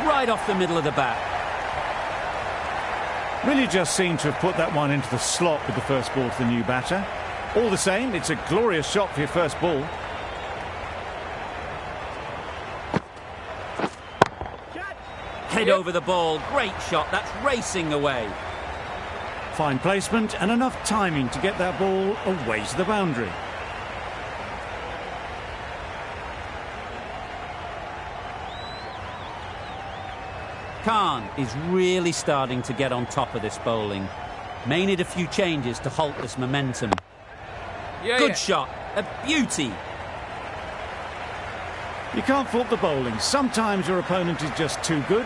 A: Right off the middle of the bat.
B: Really just seemed to have put that one into the slot with the first ball to the new batter. All the same, it's a glorious shot for your first ball.
A: Head over the ball, great shot, that's racing away.
B: Fine placement and enough timing to get that ball away to the boundary.
A: Khan is really starting to get on top of this bowling. May need a few changes to halt this momentum. Good shot, a beauty.
B: You can't fault the bowling. Sometimes your opponent is just too good.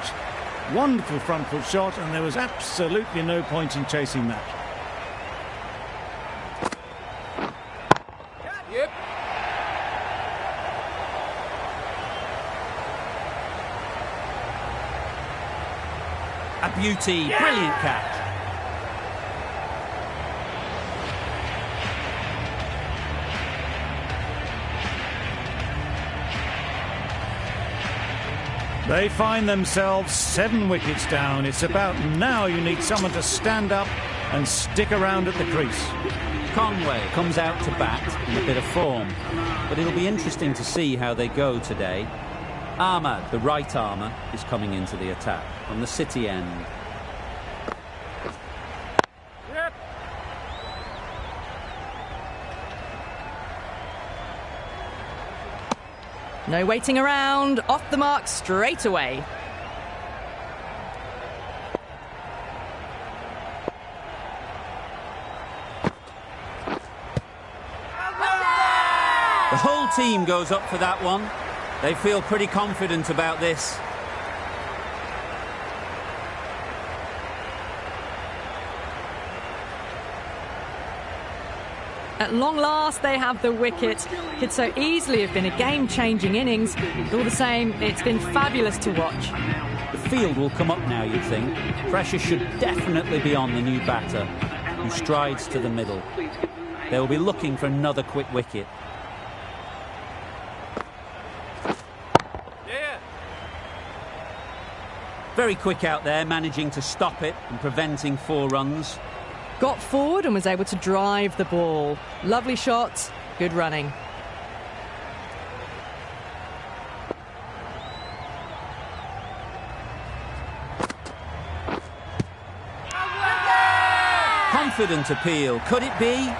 B: Wonderful front foot shot, and there was absolutely no point in chasing that.
A: A beauty, brilliant catch.
B: They find themselves 7 wickets down. It's about now you need someone to stand up and stick around at the crease.
A: Conway comes out to bat in a bit of form, but it'll be interesting to see how they go today. Ahmad, the right armour, is coming into the attack from the City end.
G: No waiting around, off the mark straight away.
A: The whole team goes up for that one. They feel pretty confident about this.
G: At long last, they have the wicket. Could so easily have been a game-changing innings. But all the same, it's been fabulous to watch.
A: The field will come up now, you'd think. Pressure should definitely be on the new batter, who strides to the middle. They will be looking for another quick wicket. Very quick out there, managing to stop it and preventing 4 runs.
G: Got forward and was able to drive the ball. Lovely shot, good running.
A: Confident appeal, could it be?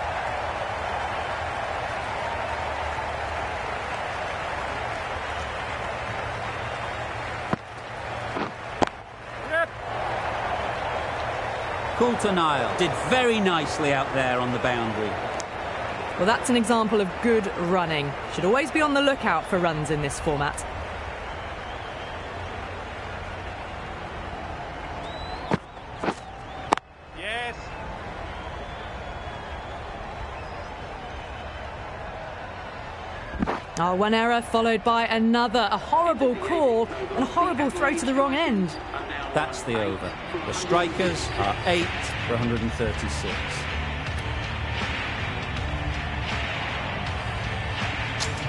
A: Coulter-Nile did very nicely out there on the boundary.
G: Well, that's an example of good running. Should always be on the lookout for runs in this format.
E: Yes.
G: Oh, one error followed by another. A horrible call and a horrible throw to the wrong end.
A: That's the over. The strikers are 8 for 136.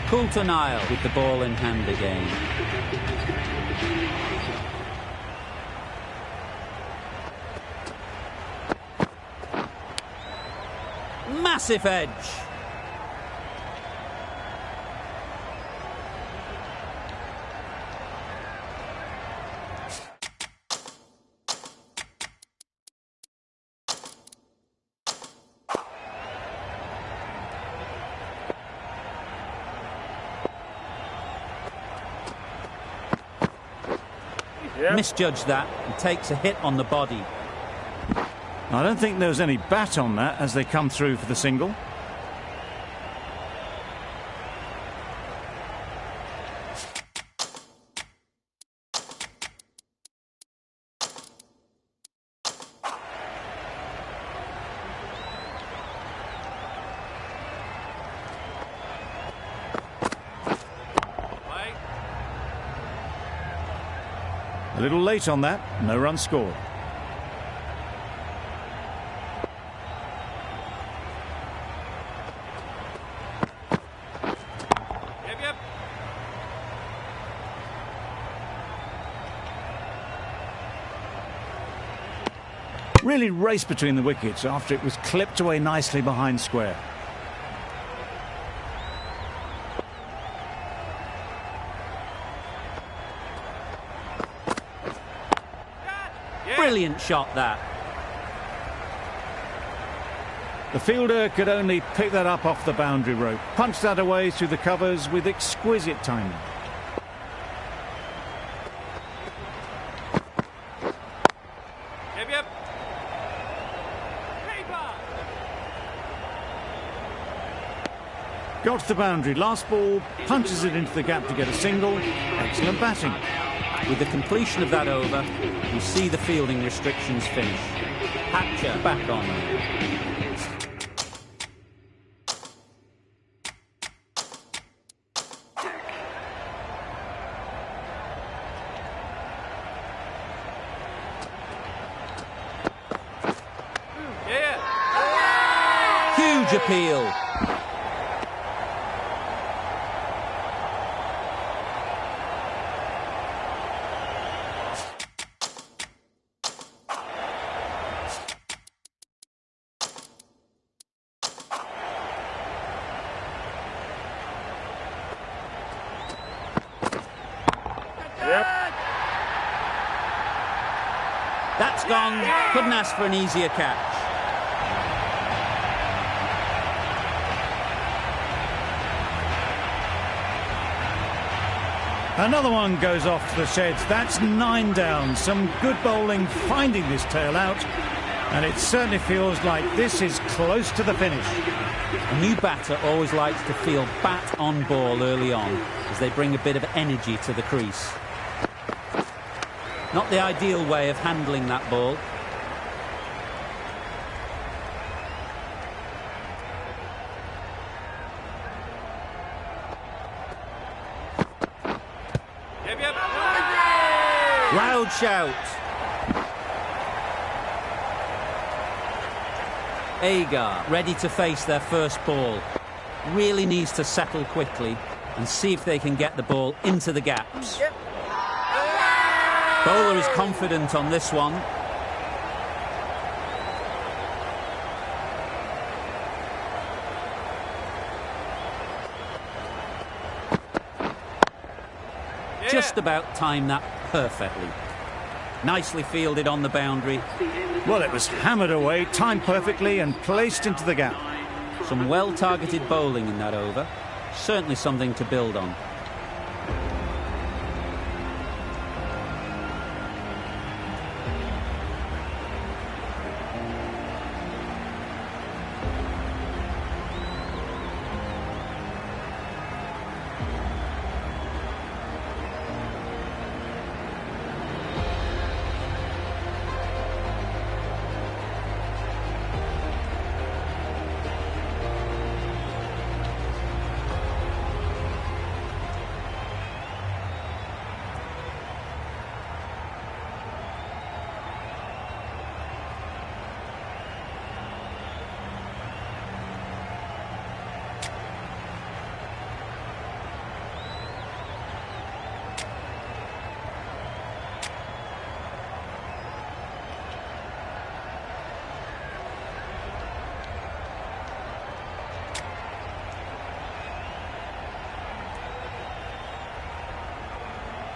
A: Coulter-Nile with the ball in hand again. Massive edge. misjudged that and takes a hit on the body.
B: I don't think there was any bat on that as they come through for the single. A little late on that, no run scored.
C: Yep.
B: Really raced between the wickets after it was clipped away nicely behind square.
A: Brilliant shot, that.
B: The fielder could only pick that up off the boundary rope, punched that away through the covers with exquisite timing.
C: Yep.
B: Got to the boundary, last ball, punches it into the gap to get a single. Excellent batting.
A: With the completion of that over, we see the fielding restrictions finish. Hatcher back on. Huge appeal. That's gone. Couldn't ask for an easier catch.
B: Another one goes off to the sheds. That's 9 down. Some good bowling finding this tail out. And it certainly feels like this is close to the finish.
A: A new batter always likes to feel bat on ball early on as they bring a bit of energy to the crease. Not the ideal way of handling that ball. Loud shout. Agar ready to face their first ball. Really needs to settle quickly and see if they can get the ball into the gaps. Bowler is confident on this one. Just about timed that perfectly. Nicely fielded on the boundary.
B: Well, it was hammered away, timed perfectly and placed into the gap.
A: Some well-targeted bowling in that over. Certainly something to build on.